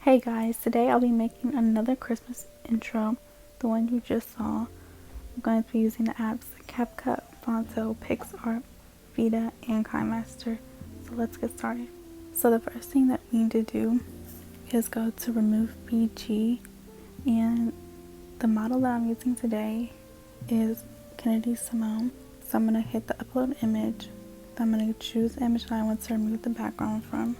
Hey guys, today I'll be making another Christmas intro, the one you just saw. I'm going to be using the apps Capcut, Phonto, Picsart, Vita, and Kinemaster. So let's get started. So the first thing that we need to do is go to remove BG, and the model that I'm using today is Kennedy Simone. So I'm going to hit the upload image. I'm going to choose the image that I want to remove the background from.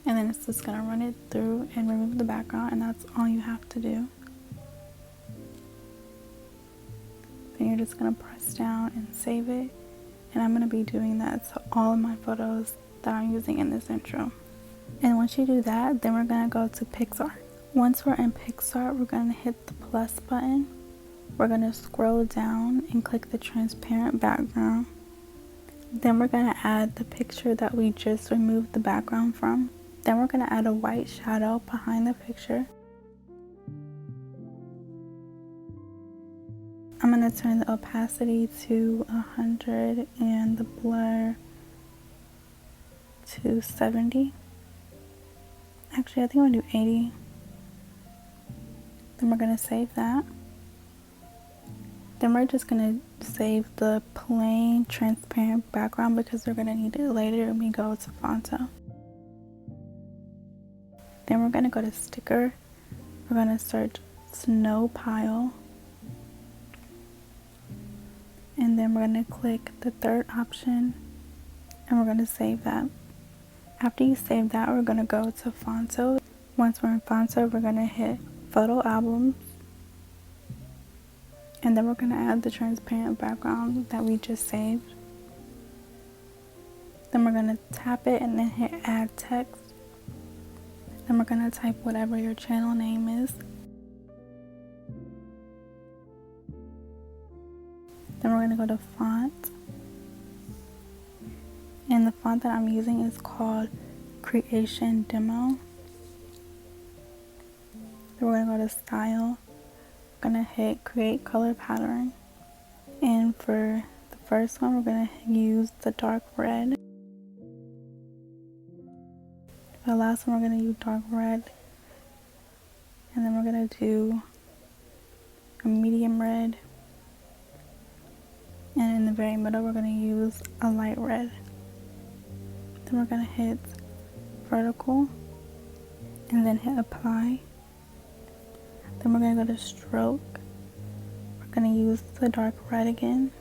And then it's just going to run it through and remove the background, and that's all you have to do. Then you're just going to press down and save it, and I'm going to be doing that to all of my photos that I'm using in this intro. And once you do that, then we're going to go to Picsart. Once we're in Picsart, we're going to hit the plus button. We're going to scroll down and click the transparent background. Then we're going to add the picture that we just removed the background from. Then we're going to add a white shadow behind the picture. I'm going to turn the opacity to 100 and the blur to 70. Actually, I think I'm going to do 80. Then we're going to save that. Then we're just going to save the plain transparent background because we're going to need it later when we go to Phonto. Then we're going to go to sticker. We're going to search snow pile. And then we're going to click the third option and we're going to save that. After you save that, we're going to go to Phonto. Once we're in Phonto, we're going to hit photo albums. And then we're going to add the transparent background that we just saved. Then we're going to tap it and then hit add text. Then we're going to type whatever your channel name is. Then we're going to go to font. And the font that I'm using is called Creation Demo. Then we're going to go to style. We're going to hit create color pattern. And for the first one, we're going to use the dark red. For the last one, we're going to use dark red. And then we're going to do a medium red. And in the very middle, we're going to use a light red. Then we're going to hit vertical and then hit apply. Then we're going to go to stroke. We're going to use the dark red again.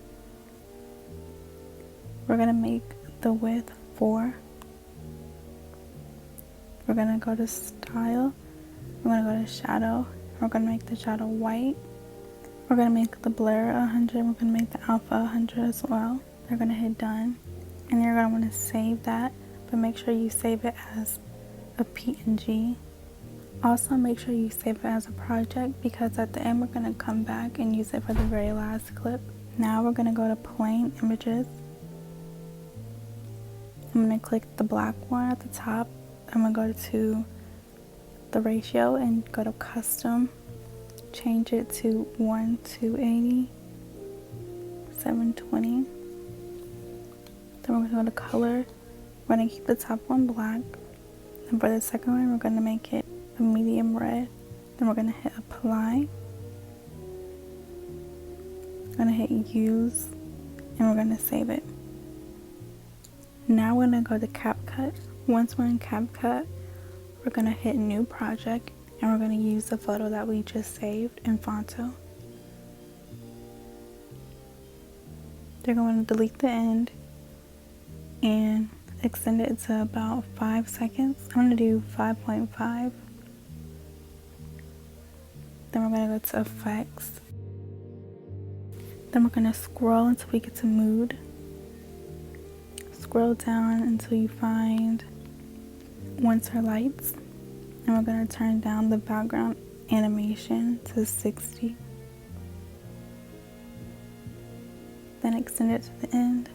We're going to make the width 4. We're going to go to style. We're going to go to shadow. We're going to make the shadow white. We're going to make the blur 100. We're going to make the alpha 100 as well. They're going to hit done. And you're going to want to save that, but make sure you save it as a PNG. Also make sure you save it as a project because at the end we're going to come back and use it for the very last clip. Now we're going to go to plain images. I'm going to click the black one at the top. I'm going to go to the ratio and go to custom. Change it to 1:80, 720. Then we're going to go to color. We're going to keep the top one black. And for the second one, we're going to make it a medium red. Then we're going to hit apply. We're going to hit use. And we're going to save it. Now we're going to go to Capcut. Once we're in Capcut, we're going to hit new project. And we're going to use the photo that we just saved in Phonto. They're going to delete the end and extend it to about 5 seconds. I'm going to do 5.5. Then we're going to go to effects. Then we're going to scroll until we get to mood. Scroll down until you find winter lights. And we're going to turn down the background animation to 60. Then extend it to the end.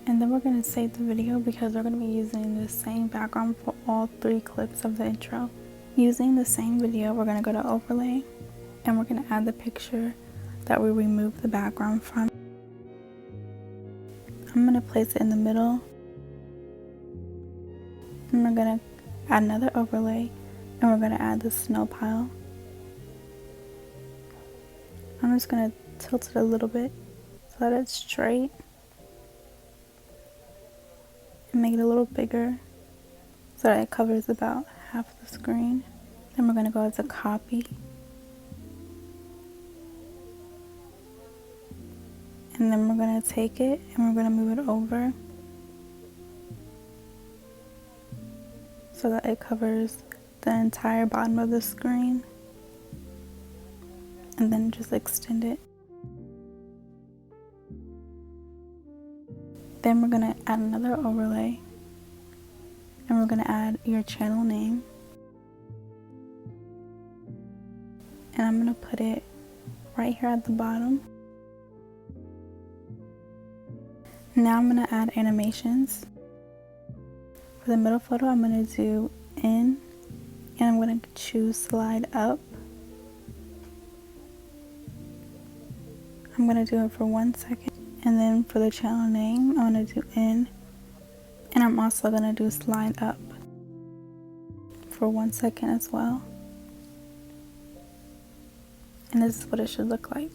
And then we're going to save the video because we're going to be using the same background for all 3 clips of the intro. Using the same video, we're going to go to overlay. And we're going to add the picture that we removed the background from. I'm going to place it in the middle. And we're gonna add another overlay, and we're gonna add the snow pile. I'm just gonna tilt it a little bit so that it's straight and make it a little bigger so that it covers about half the screen. Then we're gonna go to copy, and then we're gonna take it and we're gonna move it over so that it covers the entire bottom of the screen, and then just extend it. Then we're gonna add another overlay, and we're gonna add your channel name, and I'm gonna put it right here at the bottom. Now I'm gonna add animations. For the middle photo, I'm gonna do in, and I'm gonna choose slide up. I'm gonna do it for 1 second, and then for the channel name, I'm gonna do in, and I'm also gonna do slide up for 1 second as well. And this is what it should look like.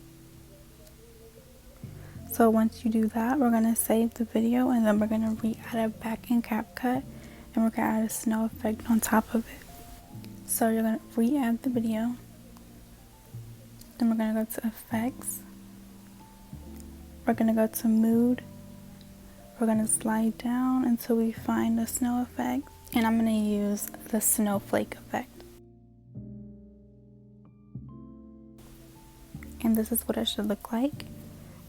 So once you do that, we're gonna save the video, and then we're gonna re-add it back in Capcut, and we're gonna add a snow effect on top of it. So you're gonna re-add the video, then we're gonna go to effects, we're gonna go to mood, we're gonna slide down until we find the snow effect, and I'm gonna use the snowflake effect. And this is what it should look like.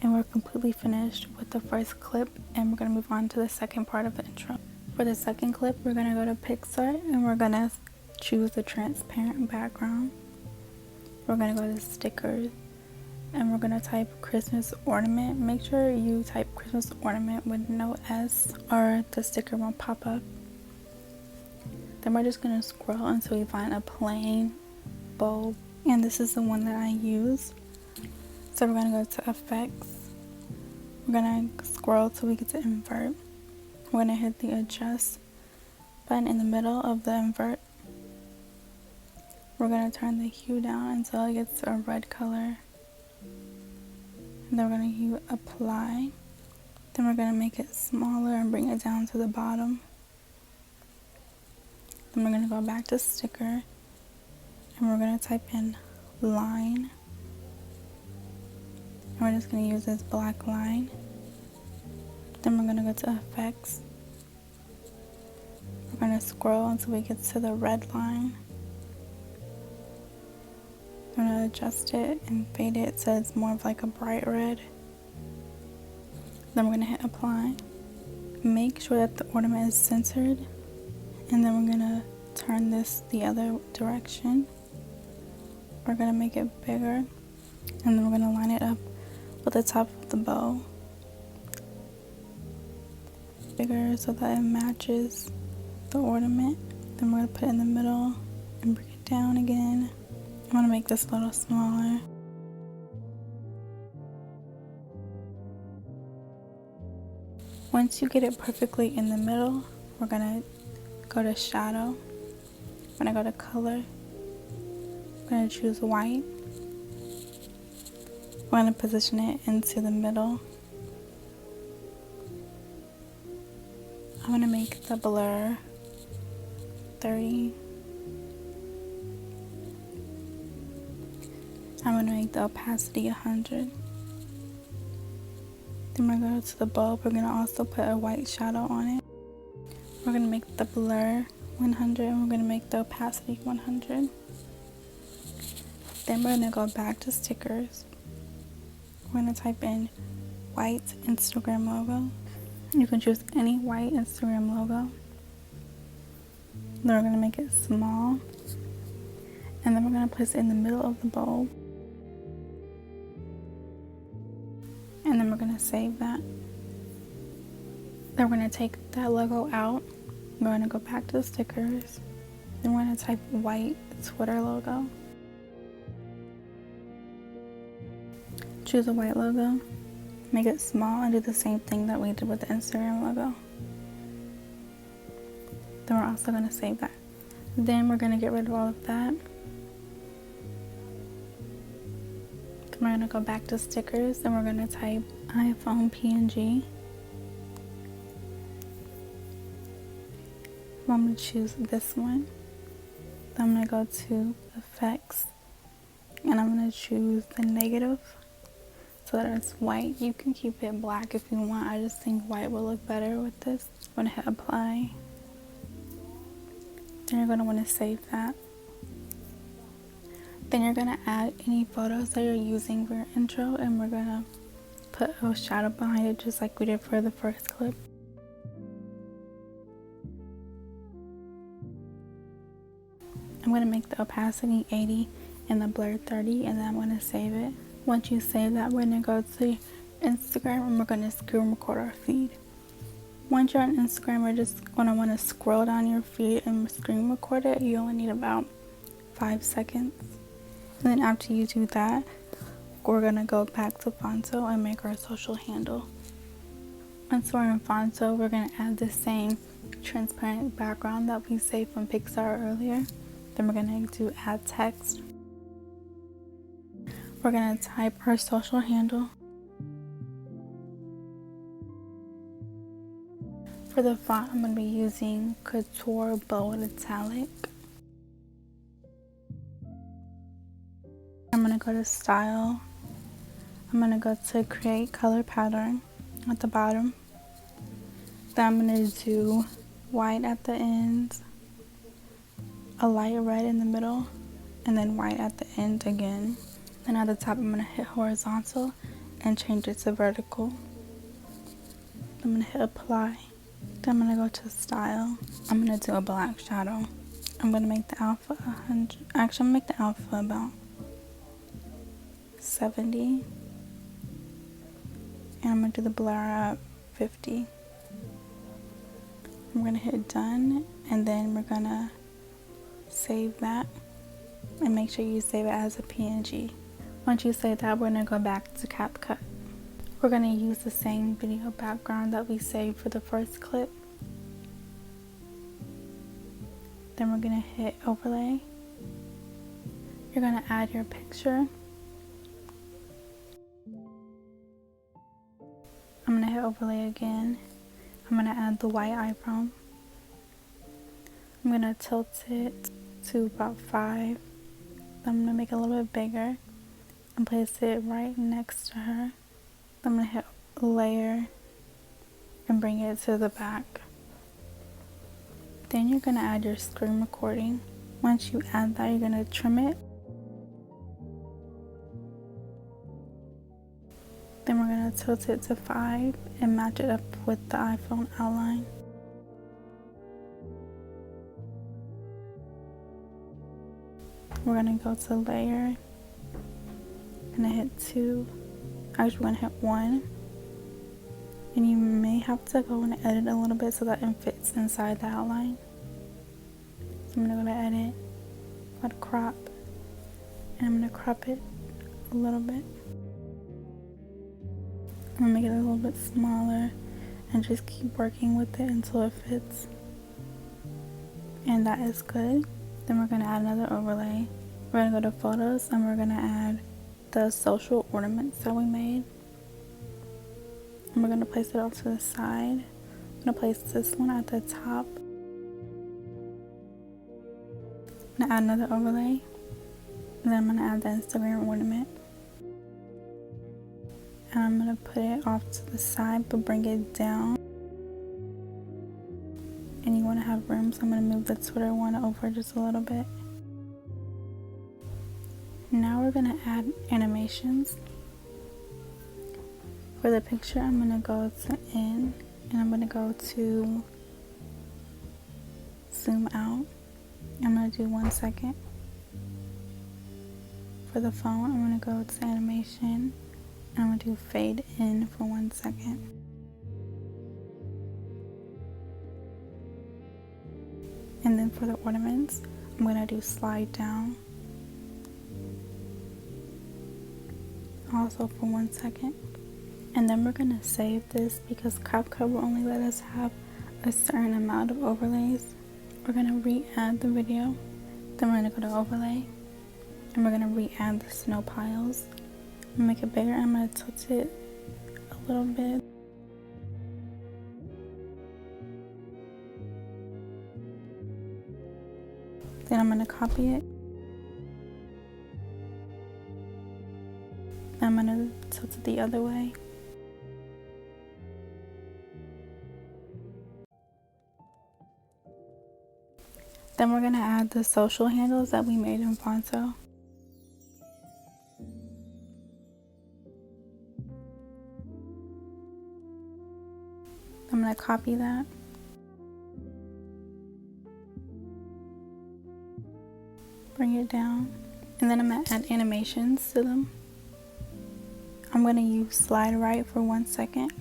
And we're completely finished with the first clip, and we're gonna move on to the second part of the intro. For the second clip, we're gonna go to Picsart, and we're gonna choose the transparent background. We're gonna go to stickers, and we're gonna type Christmas ornament. Make sure you type Christmas ornament with no S, or the sticker won't pop up. Then we're just gonna scroll until we find a plain bulb, and this is the one that I use. So we're gonna go to effects, we're gonna scroll till we get to invert. We're gonna hit the adjust button in the middle of the invert. We're gonna turn the hue down until it gets a red color. And then we're gonna hue apply. Then we're gonna make it smaller and bring it down to the bottom. Then we're gonna go back to sticker, and we're gonna type in line. And we're just going to use this black line. Then we're going to go to effects. We're going to scroll until we get to the red line. We're going to adjust it and fade it so it's more of like a bright red. Then we're going to hit apply. Make sure that the ornament is centered. And then we're going to turn this the other direction. We're going to make it bigger. And then we're going to line it up with the top of the bow, bigger so that it matches the ornament. Then we're going to put it in the middle and bring it down again. I'm going to make this a little smaller. Once you get it perfectly in the middle, we're going to go to shadow. We're going to go to color. We're going to choose white. We're going to position it into the middle. I'm going to make the blur 30. I'm going to make the opacity 100. Then we're going to go to the bulb. We're going to also put a white shadow on it. We're going to make the blur 100, and we're going to make the opacity 100. Then we're going to go back to stickers. We're going to type in white Instagram logo. You can choose any white Instagram logo. Then we're going to make it small. And then we're going to place it in the middle of the bulb. And then we're going to save that. Then we're going to take that logo out. We're going to go back to the stickers. Then we're going to type white Twitter logo. Choose a white logo, make it small, and do the same thing that we did with the Instagram logo. Then we're also going to save that. Then we're going to get rid of all of that. Then we're going to go back to stickers and we're going to type iPhone PNG. I'm going to choose this one. Then I'm going to go to effects and I'm going to choose the negative so that it's white. You can keep it black if you want. I just think white will look better with this. I'm going to hit apply. Then you're going to want to save that. Then you're going to add any photos that you're using for your intro, and we're going to put a shadow behind it just like we did for the first clip. I'm going to make the opacity 80 and the blur 30, and then I'm going to save it. Once you save that, we're going to go to Instagram and we're going to screen record our feed. Once you're on Instagram, we're just going to want to scroll down your feed and screen record it. You only need about 5 seconds. And then after you do that, we're going to go back to Phonto and make our social handle. Once we're in Phonto, we're going to add the same transparent background that we saved from Picsart earlier. Then we're going to do add text. We're going to type our social handle. For the font, I'm going to be using Couture Bold Italic. I'm going to go to Style. I'm going to go to Create Color Pattern at the bottom. Then I'm going to do white at the ends, a light red in the middle, and then white at the end again. Then at the top, I'm going to hit horizontal and change it to vertical. I'm going to hit apply. Then I'm going to go to style. I'm going to do a black shadow. I'm going to make the alpha 100. Actually, I'm going to make the alpha about 70. And I'm going to do the blur at 50. I'm going to hit done, and then we're going to save that. And make sure you save it as a PNG. Once you save that, we're going to go back to Capcut. We're going to use the same video background that we saved for the first clip. Then we're going to hit overlay. You're going to add your picture. I'm going to hit overlay again. I'm going to add the white eyebrow. I'm going to tilt it to about 5. I'm going to make it a little bit bigger and place it right next to her. I'm going to hit layer and bring it to the back. Then you're going to add your screen recording. Once you add that, you're going to trim it. Then we're going to tilt it to 5 and match it up with the iPhone outline. We're going to go to layer and hit 2. Actually, we're going to hit 1. And you may have to go and edit a little bit so that it fits inside the outline. So I'm going to go to edit, go to crop, and I'm going to crop it a little bit. I'm going to make it a little bit smaller and just keep working with it until it fits. And that is good. Then we're going to add another overlay. We're going to go to photos and we're going to add the social ornaments that we made. And we're going to place it off to the side. I'm going to place this one at the top. I'm going to add another overlay. And then I'm going to add the Instagram ornament. And I'm going to put it off to the side but bring it down. And you want to have room, so I'm going to move the Twitter one over just a little bit. Now we're going to add animations. For the picture, I'm going to go to in and I'm going to go to zoom out. I'm going to do 1 second. For the phone, I'm going to go to animation and I'm going to do fade in for 1 second. And then for the ornaments, I'm going to do slide down. Also for 1 second. And then we're going to save this because Capcut will only let us have a certain amount of overlays. we're going to re-add the video. Then we're going to go to overlay. And we're going to re-add the snow piles. Make it bigger. I'm going to tilt it a little bit. Then I'm going to copy it. Then I'm going to tilt it the other way. Then we're going to add the social handles that we made in Phonto. I'm going to copy that. Bring it down. And then I'm going to add animations to them. I'm going to use slide right for 1 second.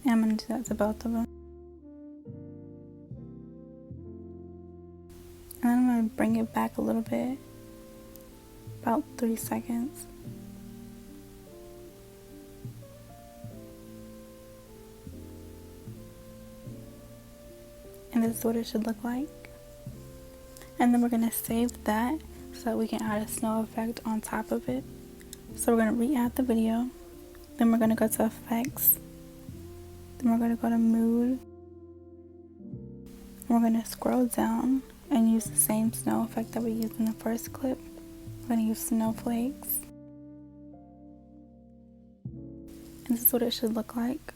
And I'm going to do that to both of them. And then I'm going to bring it back a little bit, about 3 seconds. And this is what it should look like. And then we're going to save that so that we can add a snow effect on top of it. So we're going to re-add the video. Then we're going to go to effects. Then we're going to go to mood. And we're going to scroll down and use the same snow effect that we used in the first clip. We're going to use snowflakes. And this is what it should look like.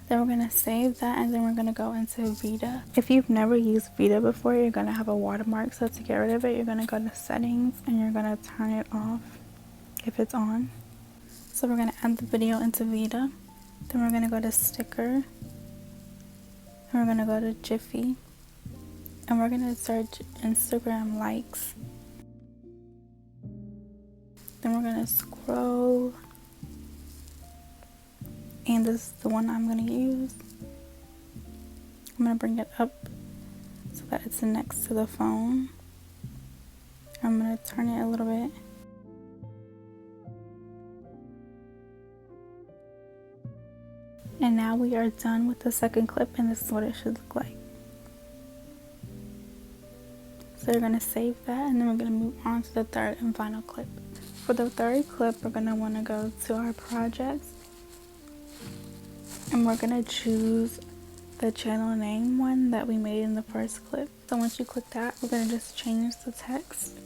Then we're going to save that, and then we're going to go into Vita. If you've never used Vita before, you're going to have a watermark. So to get rid of it, you're going to go to settings and you're going to turn it off if it's on. So we're going to add the video into Vita. Then we're going to go to sticker. And we're going to go to Jiffy. And we're going to search Instagram likes. Then we're going to scroll. And this is the one I'm going to use. I'm going to bring it up so that it's next to the phone. I'm going to turn it a little bit. And now we are done with the second clip, and this is what it should look like. So you're going to save that, and then we're going to move on to the third and final clip. For the third clip, we're going to want to go to our projects. And we're going to choose the channel name one that we made in the first clip. So once you click that, we're going to just change the text.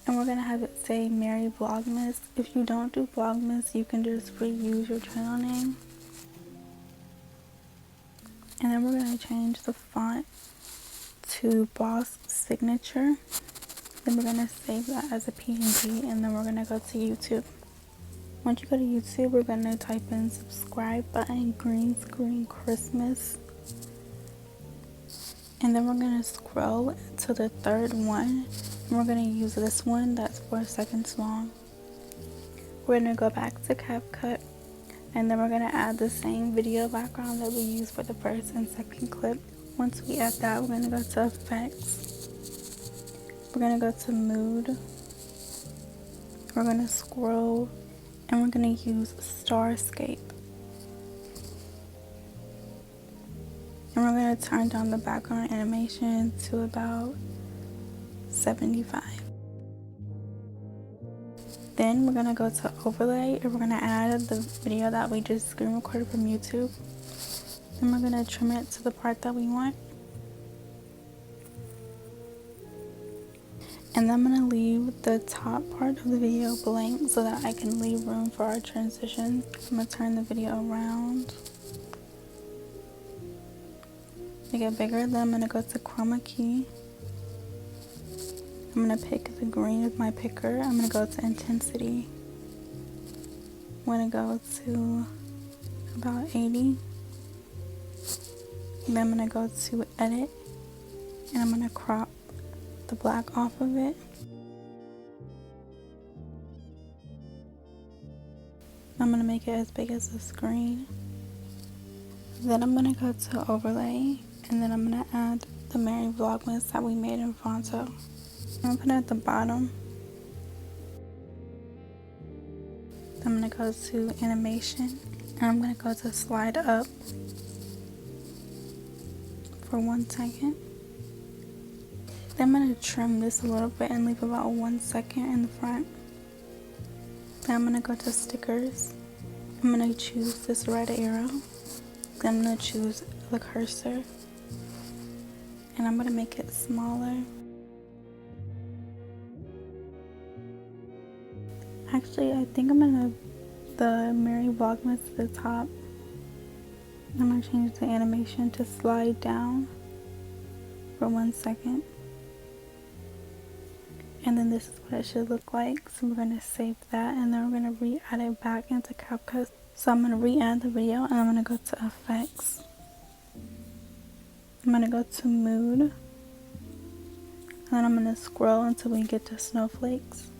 And we're going to have it say Merry Vlogmas. If you don't do Vlogmas, you can just reuse your channel name. And then we're going to change the font to Boss Signature. Then we're going to save that as a PNG, and then we're going to go to YouTube. Once you go to YouTube, we're going to type in subscribe button, green screen Christmas. And then we're going to scroll to the third one. And we're going to use this one that's 4 seconds long. We're going to go back to Capcut. And then we're going to add the same video background that we used for the first and second clip. Once we add that, we're going to go to effects. We're going to go to mood. We're going to scroll. And we're going to use Starscape. And we're going to turn down the background animation to about 75. Then we're going to go to overlay, and we're going to add the video that we just screen recorded from YouTube. Then we're going to trim it to the part that we want. And then I'm going to leave the top part of the video blank so that I can leave room for our transition. I'm going to turn the video around. Make it bigger. Then I'm going to go to chroma key. I'm going to pick the green with my picker. I'm going to go to intensity. I'm going to go to about 80. And then I'm going to go to edit. And I'm going to crop the black off of it. I'm going to make it as big as the screen. Then I'm going to go to overlay, and then I'm going to add the Merry Vlogmas that we made in Phonto. I'm going to put it at the bottom. I'm going to go to animation, and I'm going to go to slide up. for 1 second. Then I'm going to trim this a little bit and leave about 1 second in the front. Then I'm going to go to stickers. I'm going to choose this red arrow. Then I'm going to choose the cursor. And I'm going to make it smaller. Actually, I think I'm going to the Merry Vlogmas to the top. I'm going to change the animation to slide down for 1 second. And then this is what it should look like. So we're going to save that and then we're going to re-add it back into Capcut. So I'm going to re-add the video and I'm going to go to effects. I'm going to go to mood. And then I'm going to scroll until we get to snowflakes.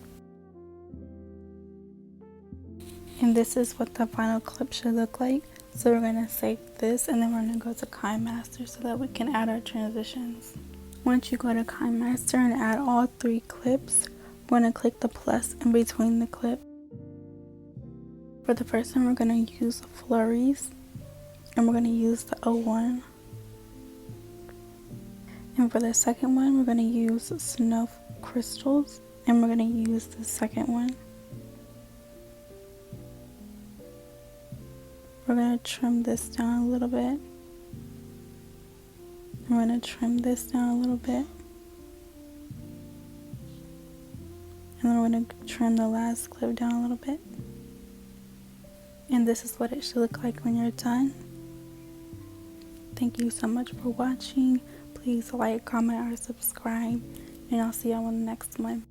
And this is what the final clip should look like. So we're going to save this and then we're going to go to Kinemaster so that we can add our transitions. Once you go to Kinemaster and add all 3 clips, we're going to click the plus in between the clip. For the first one, we're going to use flurries and we're going to use the 01. And for the second one, we're going to use snow crystals and we're going to use the second one. We're going to trim this down a little bit. I'm going to trim this down a little bit. And then we're going to trim the last clip down a little bit. And this is what it should look like when you're done. Thank you so much for watching. Please like, comment, or subscribe. And I'll see you on the next one.